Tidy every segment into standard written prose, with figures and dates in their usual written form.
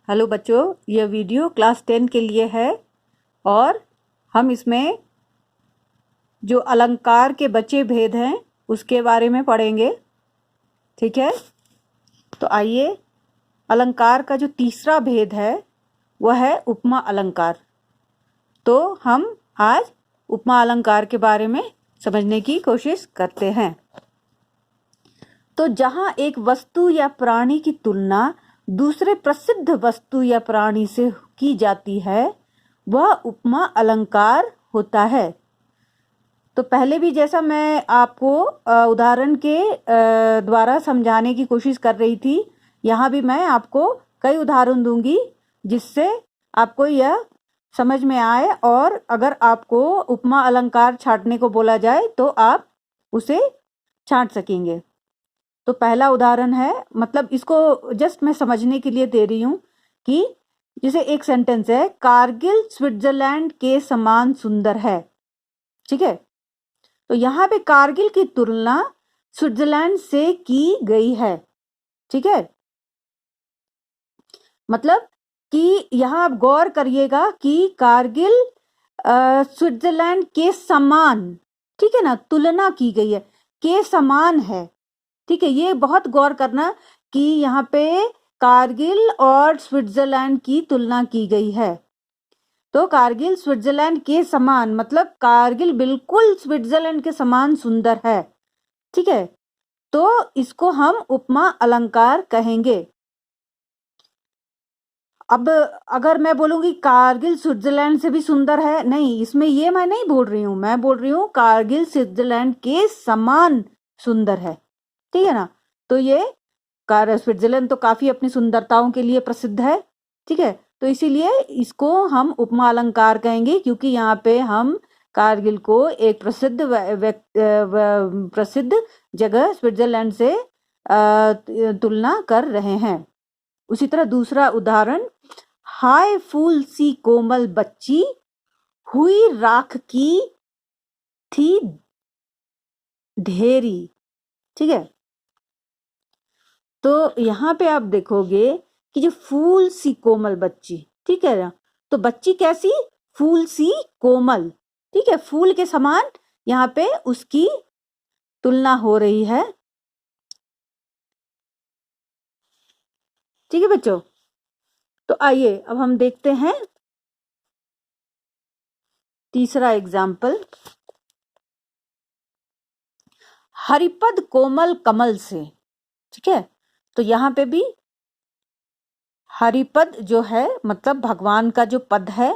Hello बच्चों, यह video class 10 के लिए है और हम इसमें जो अलंकार के बचे भेद हैं उसके बारे में पढ़ेंगे। ठीक है, तो आइए, अलंकार का जो तीसरा भेद है वह है उपमा अलंकार। तो हम आज उपमा अलंकार के बारे में समझने की कोशिश करते हैं। तो जहाँ एक वस्तु या प्राणी की तुलना दूसरे प्रसिद्ध वस्तु या प्राणी से की जाती है वह उपमा अलंकार होता है। तो पहले भी जैसा मैं आपको उदाहरण के द्वारा समझाने की कोशिश कर रही थी, यहाँ भी मैं आपको कई उदाहरण दूंगी जिससे आपको यह समझ में आए, और अगर आपको उपमा अलंकार छांटने को बोला जाए तो आप उसे छांट सकेंगे। तो पहला उदाहरण है, मतलब इसको जस्ट मैं समझने के लिए दे रही हूं कि जैसे एक सेंटेंस है, कारगिल स्विट्जरलैंड के समान सुंदर है। ठीक है, तो यहाँ पे कारगिल की तुलना स्विट्जरलैंड से की गई है। ठीक है, मतलब कि यहाँ आप गौर करिएगा कि कारगिल स्विट्जरलैंड के समान, ठीक है ना, तुलना की गई है, के समान है। ठीक है, ये बहुत गौर करना कि यहाँ पे कारगिल और स्विट्जरलैंड की तुलना की गई है। तो कारगिल स्विट्जरलैंड के समान मतलब कारगिल बिल्कुल स्विट्जरलैंड के समान सुंदर है। ठीक है, तो इसको हम उपमा अलंकार कहेंगे। अब अगर मैं बोलूंगी कारगिल स्विट्जरलैंड से भी सुंदर है, नहीं, इसमें ये मैं नहीं बोल रही हूं, मैं बोल रही हूँ कारगिल स्विट्जरलैंड के समान सुंदर है। ठीक है ना, तो ये स्विट्जरलैंड तो काफी अपनी सुंदरताओं के लिए प्रसिद्ध है। ठीक है, तो इसीलिए इसको हम उपमा अलंकार कहेंगे, क्योंकि यहाँ पे हम कारगिल को एक प्रसिद्ध जगह स्विट्जरलैंड से तुलना कर रहे हैं। उसी तरह दूसरा उदाहरण, हाय फूल सी कोमल बच्ची हुई राख की थी ढेरी। ठीक है, तो यहाँ पे आप देखोगे कि जो फूल सी कोमल बच्ची, ठीक है ना, तो बच्ची कैसी, फूल सी कोमल, ठीक है, फूल के समान यहाँ पे उसकी तुलना हो रही है। ठीक है बच्चों, तो आइए अब हम देखते हैं तीसरा एग्जाम्पल, हरिपद कोमल कमल से। ठीक है, तो यहाँ पे भी हरिपद जो है मतलब भगवान का जो पद है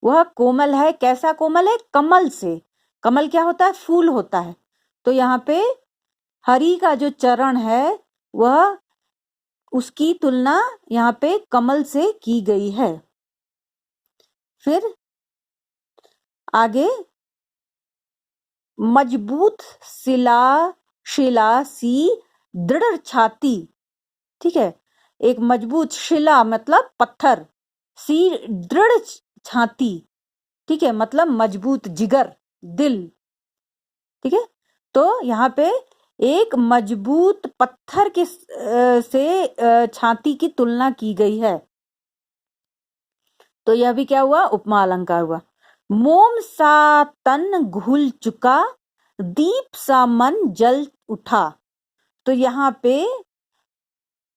वह कोमल है। कैसा कोमल है, कमल से। कमल क्या होता है, फूल होता है। तो यहाँ पे हरि का जो चरण है वह, उसकी तुलना यहाँ पे कमल से की गई है। फिर आगे, मजबूत शिला सी दृढ़ छाती। ठीक है, एक मजबूत शिला मतलब पत्थर, सी दृढ़ छाती, ठीक है, मतलब मजबूत जिगर, दिल। ठीक है, तो यहाँ पे एक मजबूत पत्थर के से छाती की तुलना की गई है। तो यह भी क्या हुआ, उपमा अलंकार हुआ। मोम सा तन घुल चुका दीप सा मन जल उठा। तो यहाँ पे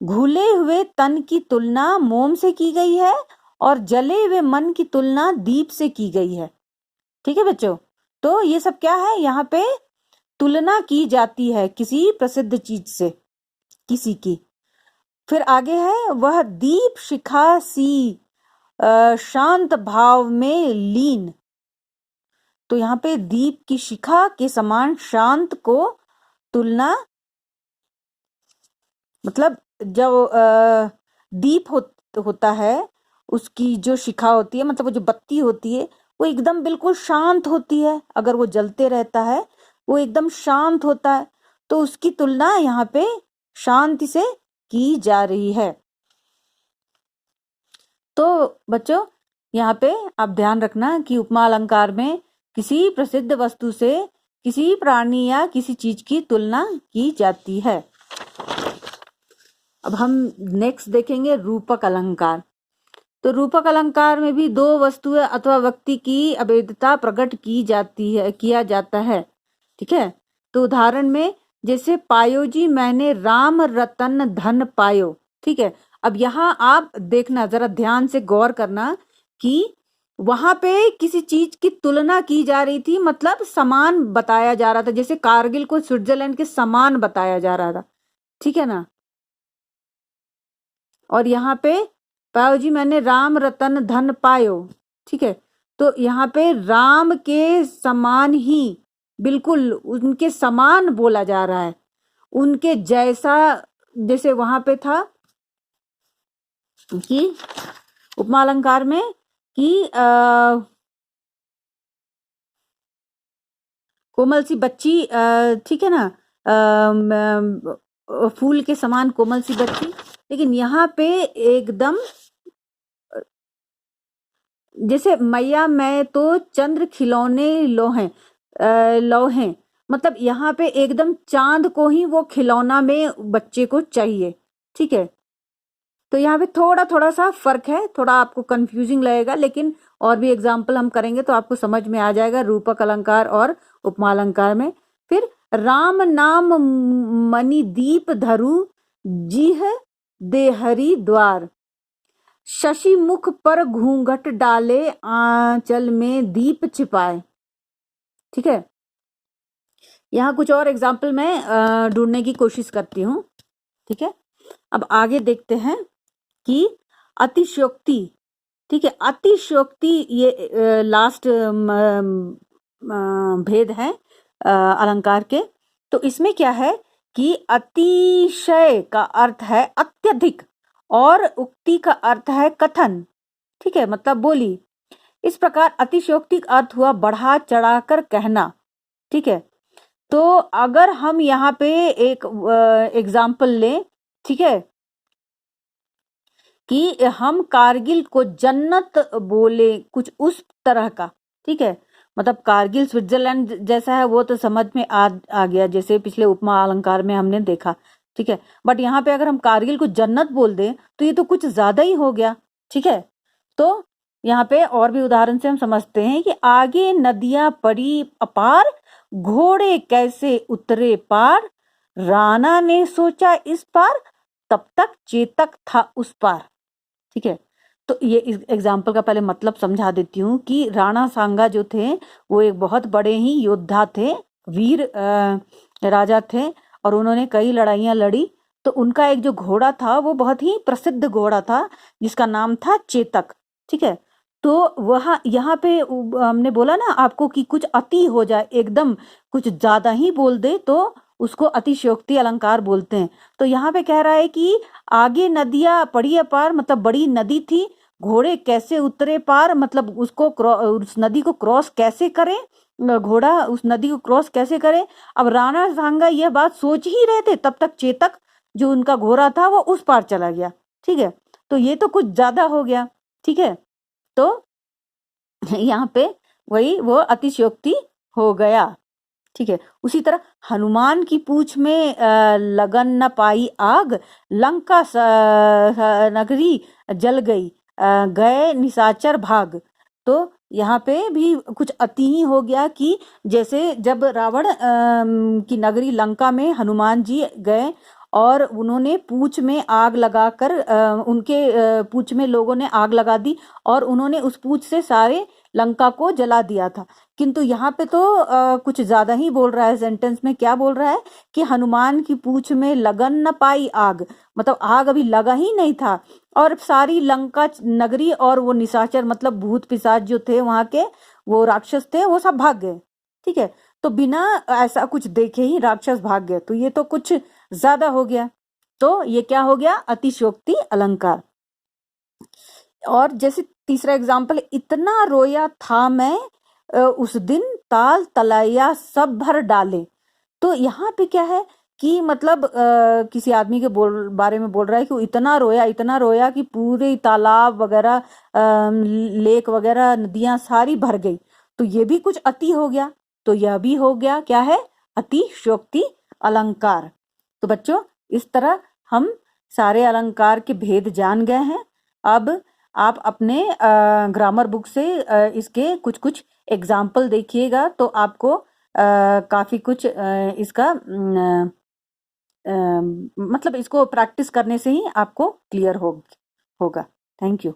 घुले हुए तन की तुलना मोम से की गई है और जले हुए मन की तुलना दीप से की गई है। ठीक है बच्चों, तो ये सब क्या है, यहाँ पे तुलना की जाती है किसी प्रसिद्ध चीज से, किसी की। फिर आगे है, वह दीप शिखा सी शांत भाव में लीन। तो यहाँ पे दीप की शिखा के समान शांत को तुलना, मतलब जब दीप होता है, उसकी जो शिखा होती है, मतलब वो जो बत्ती होती है, वो एकदम बिल्कुल शांत होती है। अगर वो जलते रहता है वो एकदम शांत होता है, तो उसकी तुलना यहाँ पे शांति से की जा रही है। तो बच्चों, यहाँ पे आप ध्यान रखना कि उपमा अलंकार में किसी प्रसिद्ध वस्तु से किसी प्राणी या किसी चीज की तुलना की जाती है। अब हम नेक्स्ट देखेंगे रूपक अलंकार। तो रूपक अलंकार में भी दो वस्तुएं अथवा व्यक्ति की अभेदता प्रकट की जाती है, किया जाता है। ठीक है, तो उदाहरण में जैसे पायो जी मैंने राम रतन धन पायो। ठीक है, अब यहाँ आप देखना, जरा ध्यान से गौर करना कि वहां पे किसी चीज की तुलना की जा रही थी, मतलब समान बताया जा रहा था, जैसे कारगिल को स्विट्जरलैंड के समान बताया जा रहा था। ठीक है ना, और यहाँ पे पायो जी मैंने राम रतन धन पायो। ठीक है, तो यहाँ पे राम के समान ही, बिल्कुल उनके समान बोला जा रहा है, उनके जैसा, जैसे वहां पे था कि उपमा अलंकार में कि कोमल सी बच्ची, ठीक है ना, फूल के समान कोमल सी बच्ची, लेकिन यहाँ पे एकदम जैसे मैया मैं तो चंद्र खिलौने लोहे, मतलब यहाँ पे एकदम चांद को ही वो खिलौना में बच्चे को चाहिए। ठीक है, तो यहाँ पे थोड़ा थोड़ा सा फर्क है, थोड़ा आपको कंफ्यूजिंग लगेगा, लेकिन और भी एग्जाम्पल हम करेंगे तो आपको समझ में आ जाएगा रूपक अलंकार और उपमा अलंकार में। फिर राम नाम मणि दीप धरु जीह देहरी द्वार, शशि मुख पर घूंघट डाले आंचल में दीप छिपाए। ठीक है, यहाँ कुछ और एग्जाम्पल मैं ढूंढने की कोशिश करती हूँ। ठीक है, अब आगे देखते हैं कि अतिशयोक्ति। ठीक है, अतिशयोक्ति ये लास्ट भेद है अलंकार के। तो इसमें क्या है कि अतिशय का अर्थ है अत्यधिक और उक्ति का अर्थ है कथन। ठीक है, मतलब बोली। इस प्रकार अतिशयोक्ति का अर्थ हुआ बढ़ा चढ़ाकर कहना। ठीक है, तो अगर हम यहाँ पे एक एग्जाम्पल लें, ठीक है, कि हम कारगिल को जन्नत बोले, कुछ उस तरह का। ठीक है, मतलब कारगिल स्विट्जरलैंड जैसा है वो तो समझ में आ गया, जैसे पिछले उपमा अलंकार में हमने देखा। ठीक है, बट यहाँ पे अगर हम कारगिल को जन्नत बोल दें तो ये तो कुछ ज्यादा ही हो गया। ठीक है, तो यहाँ पे और भी उदाहरण से हम समझते हैं कि आगे नदियां पड़ी अपार, घोड़े कैसे उतरे पार, राणा ने सोचा इस पार, तब तक चेतक था उस पार। ठीक है, तो ये एग्जाम्पल का पहले मतलब समझा देती हूँ कि राणा सांगा जो थे वो एक बहुत बड़े ही योद्धा थे, वीर राजा थे, और उन्होंने कई लड़ाइयां लड़ी। तो उनका एक जो घोड़ा था वो बहुत ही प्रसिद्ध घोड़ा था जिसका नाम था चेतक। ठीक है, तो वह यहाँ पे हमने बोला ना आपको कि कुछ अति हो जाए, एकदम कुछ ज्यादा ही बोल दे तो उसको अतिशयोक्ति अलंकार बोलते हैं। तो यहाँ पे कह रहा है कि आगे नदियां पड़ी अपार, मतलब बड़ी नदी थी, घोड़े कैसे उतरे पार, मतलब उसको उस नदी को क्रॉस कैसे करे, घोड़ा उस नदी को क्रॉस कैसे करे। अब राणा सांगा यह बात सोच ही रहे थे, तब तक चेतक जो उनका घोड़ा था वो उस पार चला गया। ठीक है, तो ये तो कुछ ज्यादा हो गया। ठीक है, तो यहाँ पे वही वो अतिशयोक्ति हो गया। ठीक है, उसी तरह हनुमान की पूंछ में लगन न पाई आग, लंका नगरी जल गई, गए निशाचर भाग। तो यहाँ पे भी कुछ अति ही हो गया कि जैसे जब रावण की नगरी लंका में हनुमान जी गए और उन्होंने पूंछ में आग लगाकर उनके पूंछ में लोगों ने आग लगा दी और उन्होंने उस पूंछ से सारे लंका को जला दिया था। किंतु यहाँ पे तो कुछ ज्यादा ही बोल रहा है, सेंटेंस में क्या बोल रहा है कि हनुमान की पूंछ में लगन न पाई आग, मतलब आग अभी लगा ही नहीं था और सारी लंका नगरी और वो निशाचर मतलब भूत पिशाच जो थे वहां के, वो राक्षस थे, वो सब भाग गए। ठीक है, तो बिना ऐसा कुछ देखे ही राक्षस भाग गए, तो ये तो कुछ ज्यादा हो गया। तो ये क्या हो गया, अतिशयोक्ति अलंकार। और जैसे तीसरा एग्जाम्पल, इतना रोया था मैं उस दिन ताल तलैया सब भर डाले। तो यहाँ पे क्या है कि मतलब किसी आदमी के बारे में बोल रहा है कि वो इतना रोया कि पूरे तालाब वगैरह लेक वगैरह नदियां सारी भर गई। तो ये भी कुछ अति हो गया। तो यह भी हो गया क्या है, अतिशयोक्ति अलंकार। तो बच्चों इस तरह हम सारे अलंकार के भेद जान गए हैं। अब आप अपने ग्रामर बुक से इसके कुछ कुछ एग्जाम्पल देखिएगा तो आपको काफ़ी कुछ इसका मतलब इसको प्रैक्टिस करने से ही आपको क्लियर होगा। Thank you.